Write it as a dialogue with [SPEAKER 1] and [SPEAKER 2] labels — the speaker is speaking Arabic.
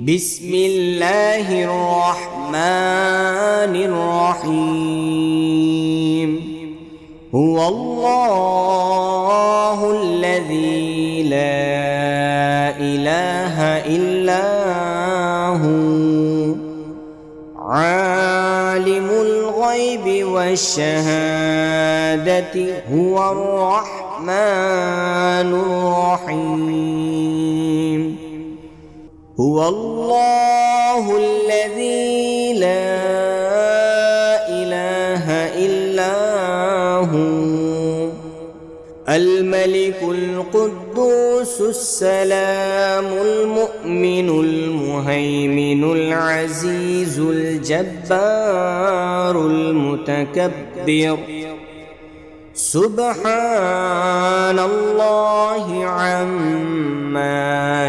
[SPEAKER 1] بسم الله الرحمن الرحيم هو الله الذي لا إله إلا هو عالم الغيب والشهادة هو الرحمن الرحيم هو الله الذي لا إله إلا هو الملك القدوس السلام المؤمن المهيمن العزيز الجبار المتكبر سبحان الله عما